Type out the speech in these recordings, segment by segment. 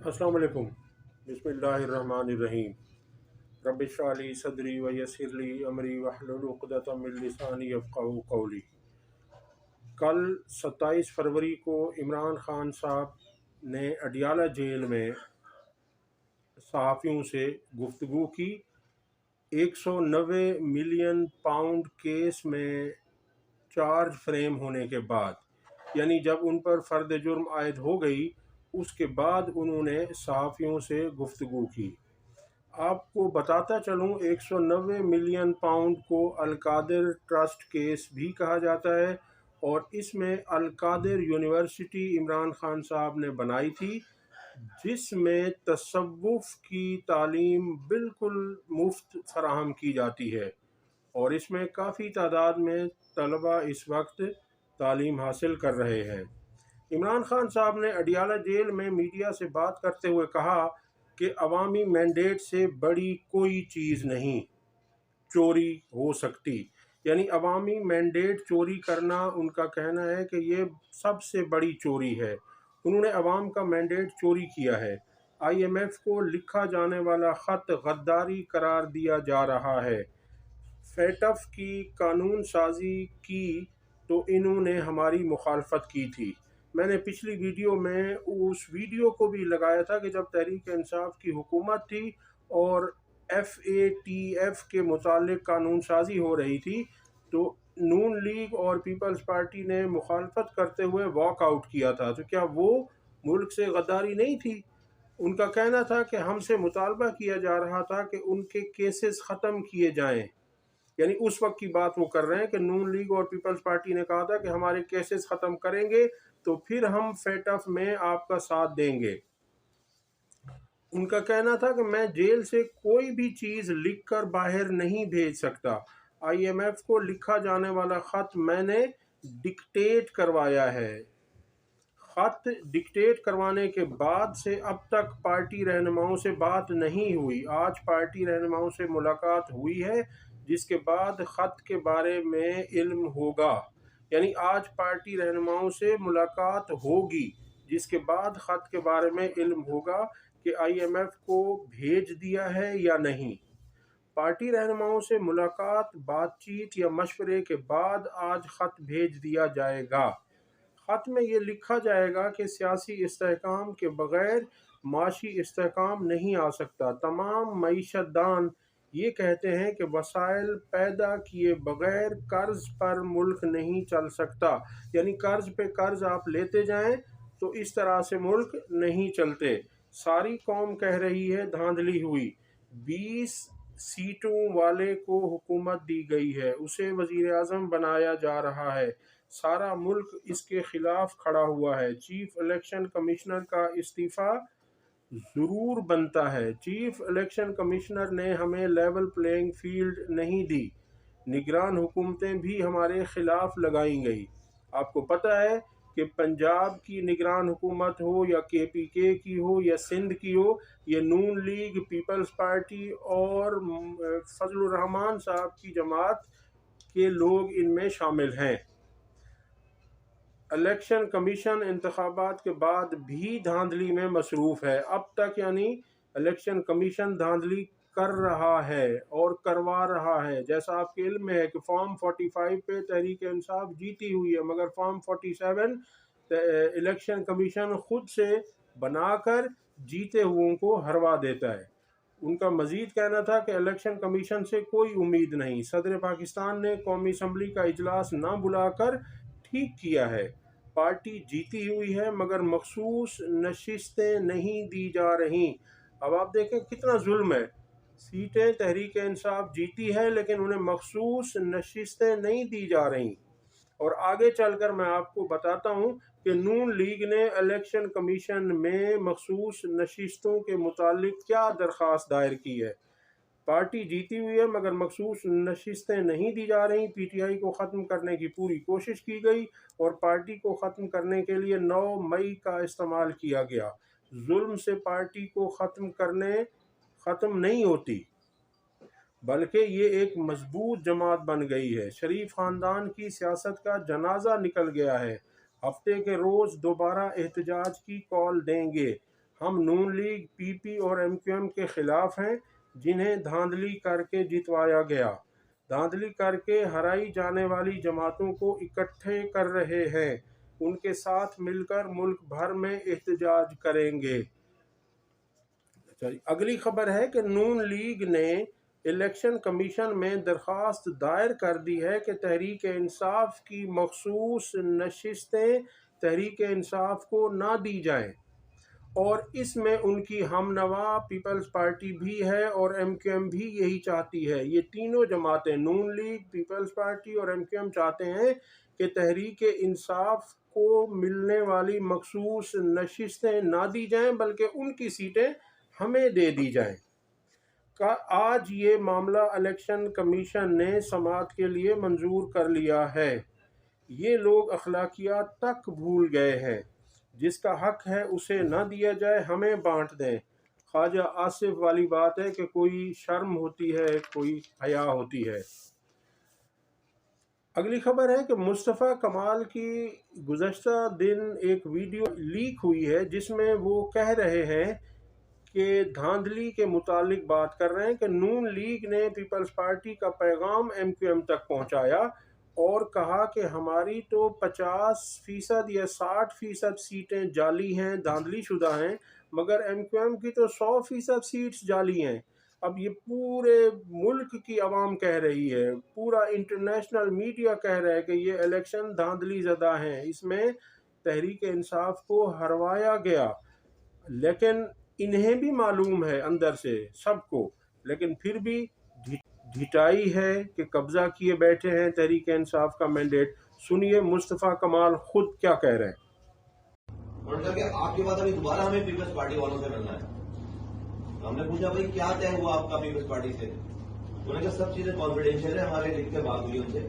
अस्सलाम वालेकुम। बिस्मिल्लाहिर्रहमानिर्रहीम। रब्बि इश्रह ली सदरी व यस्सिर ली अमरी वहलुल उक़दतम मिन लिसानी यफ़क़हू क़ौली। कल 27 फरवरी को इमरान खान साहब ने अडियाला जेल में सहाफ़ियों से गुफ्तगू की। 190 मिलियन पाउंड केस में चार्ज फ्रेम होने के बाद, यानी जब उन पर फ़र्द जुर्म आयद हो गई, उसके बाद उन्होंने सहाफ़ियों से गुफ्तगू की। आपको बताता चलूँ, 190 मिलियन पाउंड को अलकादिर ट्रस्ट केस भी कहा जाता है और इसमें अलकादिर यूनिवर्सिटी इमरान खान साहब ने बनाई थी, जिसमें तसव्वुफ़ की तालीम बिल्कुल मुफ्त फराहम की जाती है और इसमें काफ़ी तादाद में तलबा इस वक्त तालीम हासिल कर रहे हैं। इमरान खान साहब ने अडियाला जेल में मीडिया से बात करते हुए कहा कि अवामी मैंडेट से बड़ी कोई चीज़ नहीं चोरी हो सकती। यानी अवामी मैंडेट चोरी करना, उनका कहना है कि ये सबसे बड़ी चोरी है। उन्होंने अवाम का मैंडेट चोरी किया है। IMF को लिखा जाने वाला ख़त गद्दारी करार दिया जा रहा है। फेटफ की कानून साजी की तो इन्होंने हमारी मुखालफत की थी। मैंने पिछली वीडियो में उस वीडियो को भी लगाया था कि जब तहरीक इंसाफ की हुकूमत थी और FATF के मुतालिक कानून साजी हो रही थी, तो नून लीग और पीपल्स पार्टी ने मुखालफत करते हुए वॉक आउट किया था। तो क्या वो मुल्क से गद्दारी नहीं थी? उनका कहना था कि हमसे मुतालबा किया जा रहा था कि उनके केसेस ख़त्म किए जाएं। यानी उस वक्त की बात वो कर रहे हैं कि नून लीग और पीपल्स पार्टी ने कहा था कि हमारे केसेस ख़त्म करेंगे तो फिर हम फेटफ में आपका साथ देंगे। उनका कहना था कि मैं जेल से कोई भी चीज़ लिख कर बाहर नहीं भेज सकता। IMF को लिखा जाने वाला ख़त मैंने डिक्टेट करवाया है। ख़त डिक्टेट करवाने के बाद से अब तक पार्टी रहनुमाओं से बात नहीं हुई। आज पार्टी रहनुमाओं से मुलाकात हुई है, जिसके बाद ख़त के बारे में इल्म होगा। यानी आज पार्टी रहनुमाओं से मुलाकात होगी, जिसके बाद ख़त के बारे में इल्म होगा कि IMF को भेज दिया है या नहीं। पार्टी रहनुमाओं से मुलाकात, बातचीत या मशवरे के बाद आज ख़त भेज दिया जाएगा। ख़त में ये लिखा जाएगा कि सियासी इस्तेहकाम के बग़ैर माशी इस्तेहकाम नहीं आ सकता। तमाम मईशतदान ये कहते हैं कि वसाइल पैदा किए बग़ैर कर्ज़ पर मुल्क नहीं चल सकता। यानी कर्ज़ पे कर्ज़ आप लेते जाएं तो इस तरह से मुल्क नहीं चलते। सारी कौम कह रही है धांधली हुई। 20 सीटों वाले को हुकूमत दी गई है, उसे वज़ीर आज़म बनाया जा रहा है। सारा मुल्क इसके खिलाफ खड़ा हुआ है। चीफ इलेक्शन कमिश्नर का इस्तीफ़ा ज़रूर बनता है। चीफ इलेक्शन कमिश्नर ने हमें लेवल प्लेइंग फील्ड नहीं दी। निगरान हुकूमतें भी हमारे खिलाफ लगाई गई। आपको पता है कि पंजाब की निगरान हुकूमत हो या KPK की हो या सिंध की हो, ये नून लीग, पीपल्स पार्टी और फजलुर रहमान साहब की जमात के लोग इनमें शामिल हैं। इलेक्शन कमीशन इंतखाबात के बाद भी धांधली में मसरूफ़ है। अब तक यानी इलेक्शन कमीशन धांधली कर रहा है और करवा रहा है। जैसा आपके इल्म में है कि फॉर्म 45 पे तहरीक इंसाफ जीती हुई है, मगर फॉर्म 47 इलेक्शन कमीशन खुद से बनाकर जीते हुओं को हरवा देता है। उनका मज़ीद कहना था कि इलेक्शन कमीशन से कोई उम्मीद नहीं। सदर पाकिस्तान ने कौमी असम्बली का इजलास ना बुलाकर ठीक किया है। पार्टी जीती हुई है मगर मखसूस नशिस्तें नहीं दी जा रहीं। अब आप देखें कितना जुल्म है। सीटें तहरीक इंसाफ जीती है लेकिन उन्हें मखसूस नशिस्तें नहीं दी जा रहीं। और आगे चलकर मैं आपको बताता हूँ कि नून लीग ने इलेक्शन कमीशन में मखसूस नशिस्तों के मुतालिक क्या दरख्वास्त दायर की है। पार्टी जीती हुई है मगर मखसूस नशिस्तें नहीं दी जा रही। PTI को ख़त्म करने की पूरी कोशिश की गई और पार्टी को ख़त्म करने के लिए 9 मई का इस्तेमाल किया गया। जुल्म से पार्टी को ख़त्म नहीं होती, बल्कि ये एक मजबूत जमात बन गई है। शरीफ ख़ानदान की सियासत का जनाजा निकल गया है। हफ्ते के रोज़ दोबारा एहतजाज की कॉल देंगे। ہم نون لیگ، پی پی اور ایم کیو ایم کے خلاف ہیں جنہیں دھاندلی کر کے جتوایا گیا، دھاندلی کر کے ہرائی جانے والی جماعتوں کو اکٹھے کر رہے ہیں، ان کے ساتھ مل کر ملک بھر میں احتجاج کریں گے۔ اگلی خبر ہے کہ نون لیگ نے الیکشن کمیشن میں درخواست دائر کر دی ہے کہ تحریک انصاف کی مخصوص نشستیں تحریک انصاف کو نہ دی جائیں، اور اس میں ان کی ہم نوا پیپلز پارٹی بھی ہے اور ایم کیو ایم بھی یہی چاہتی ہے۔ یہ تینوں جماعتیں نون لیگ، پیپلز پارٹی اور ایم کیو ایم چاہتے ہیں کہ تحریک انصاف کو ملنے والی مخصوص نشستیں نہ دی جائیں بلکہ ان کی سیٹیں ہمیں دے دی جائیں۔ آج یہ معاملہ الیکشن کمیشن نے سماعت کے لیے منظور کر لیا ہے۔ یہ لوگ اخلاقیات تک بھول گئے ہیں، جس کا حق ہے اسے نہ دیا جائے، ہمیں بانٹ دیں۔ خواجہ آصف والی بات ہے کہ کوئی شرم ہوتی ہے، کوئی حیا ہوتی ہے۔ اگلی خبر ہے کہ مصطفیٰ کمال کی گزشتہ دن ایک ویڈیو لیک ہوئی ہے جس میں وہ کہہ رہے ہیں کہ دھاندلی کے متعلق بات کر رہے ہیں کہ نون لیگ نے پیپلز پارٹی کا پیغام ایم کیو ایم تک پہنچایا اور کہا کہ ہماری تو 50% یا 60% سیٹیں جعلی ہیں، دھاندلی شدہ ہیں، مگر ایم کیو ایم کی تو 100% سیٹس جعلی ہیں۔ اب یہ پورے ملک کی عوام کہہ رہی ہے، پورا انٹرنیشنل میڈیا کہہ رہا ہے کہ یہ الیکشن دھاندلی زدہ ہیں، اس میں تحریک انصاف کو ہروایا گیا۔ لیکن انہیں بھی معلوم ہے اندر سے سب کو، لیکن پھر بھی ڈھٹائی ہے کہ قبضہ کیے بیٹھے ہیں تحریک انصاف کا مینڈیٹ۔ سنیے مصطفیٰ کمال خود کیا کہہ رہے ہیں۔ انہوں نے کہا کہ آپ کے بعد ابھی دوبارہ ہمیں پیپلز پارٹی والوں سے ملنا ہے۔ ہم نے پوچھا بھائی کیا طے ہوا آپ کا پیپلز پارٹی سے؟ انہوں نے کہا سب چیزیں کانفیڈینشیل ہیں، ہمارے لکھ کے بات ہوئی ان سے۔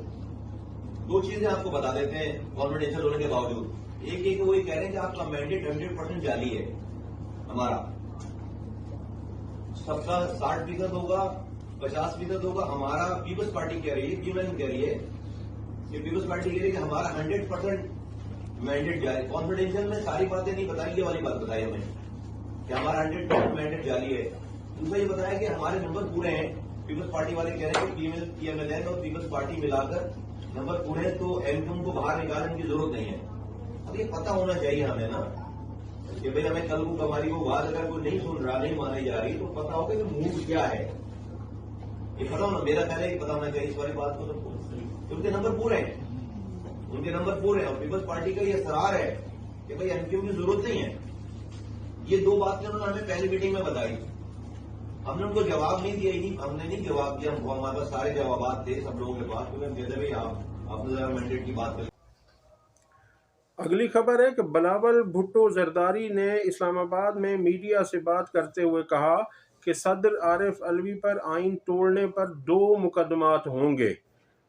دو چیزیں آپ کو بتا دیتے ہیں کانفیڈینشیل ہونے کے باوجود۔ ایک وہ یہ کہہ رہے ہیں کہ آپ کا مینڈیٹ 100% جعلی ہے، ہمارا سب کا 60% ہوگا، 50% ہوگا، ہمارا پیپلز پارٹی کہہ رہی ہے، کیوں کہہ رہی ہے کہ پیپلز پارٹی کہہ رہی ہے کہ ہمارا 100% مینڈیٹ جاری۔ کانفیڈینشیل میں ساری باتیں نہیں بتائی، یہ والی بات بتائی ہمیں کہ ہمارا 100% مینڈیٹ جاری ہے۔ دوسرا یہ بتایا کہ ہمارے نمبر پورے ہیں، پیپلز پارٹی والے کہہ رہے ہیں کہ پی ایم ایل این اور پیپلز پارٹی ملا کر نمبر پورے ہیں، تو ایم کیو کو باہر نکالنے کی ضرورت نہیں ہے۔ اب یہ پتہ ہونا چاہیے ہمیں نا کہ بھائی ہمیں کل کو ہماری وہ بات اگر کوئی نہیں سن رہا، نہیں مانی جا رہی، تو پتا ہوگا کہ موڈ کیا ہے، یہ پتا ہونا، میرا پہلے ہی پتا ہونا چاہیے اس والی بات کو سب کو۔ ان کے نمبر پورے ہیں، ان کے نمبر پورے ہیں، اور پیپلز پارٹی کا یہ اصرار ہے کہ بھائی ایم کیو کی ضرورت نہیں ہے۔ یہ دو باتیں انہوں نے ہمیں پہلی میٹنگ میں بتائی، ہم نے ان کو جواب نہیں دیا، ہم نے نہیں جواب دیا، ہمارے پاس سارے جوابات تھے سب لوگوں کے پاس، تو ہم کہتے بھائی آپ نے ذرا مینڈیٹ کی بات کریں۔ اگلی خبر ہے کہ بلاول بھٹو زرداری نے اسلام آباد میں میڈیا سے بات کرتے ہوئے کہا کہ صدر عارف علوی پر آئین توڑنے پر 2 مقدمات ہوں گے۔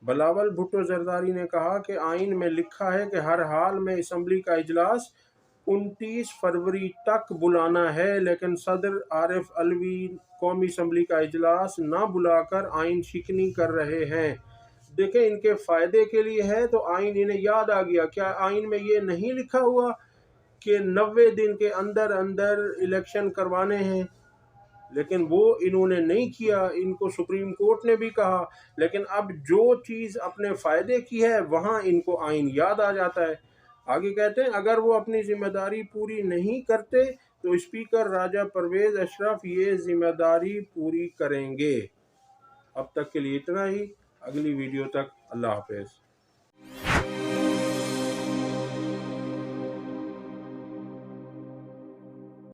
بلاول بھٹو زرداری نے کہا کہ آئین میں لکھا ہے کہ ہر حال میں اسمبلی کا اجلاس 29 فروری تک بلانا ہے، لیکن صدر عارف علوی قومی اسمبلی کا اجلاس نہ بلا کر آئین شکنی کر رہے ہیں۔ دیکھیں ان کے فائدے کے لیے ہے تو آئین انہیں یاد آ گیا۔ کیا آئین میں یہ نہیں لکھا ہوا کہ 90 دن کے اندر اندر الیکشن کروانے ہیں؟ لیکن وہ انہوں نے نہیں کیا، ان کو سپریم کورٹ نے بھی کہا، لیکن اب جو چیز اپنے فائدے کی ہے وہاں ان کو آئین یاد آ جاتا ہے۔ آگے کہتے ہیں اگر وہ اپنی ذمہ داری پوری نہیں کرتے تو اسپیکر راجہ پرویز اشرف یہ ذمہ داری پوری کریں گے۔ اب تک کے لیے اتنا ہی، اگلی ویڈیو تک اللہ حافظ۔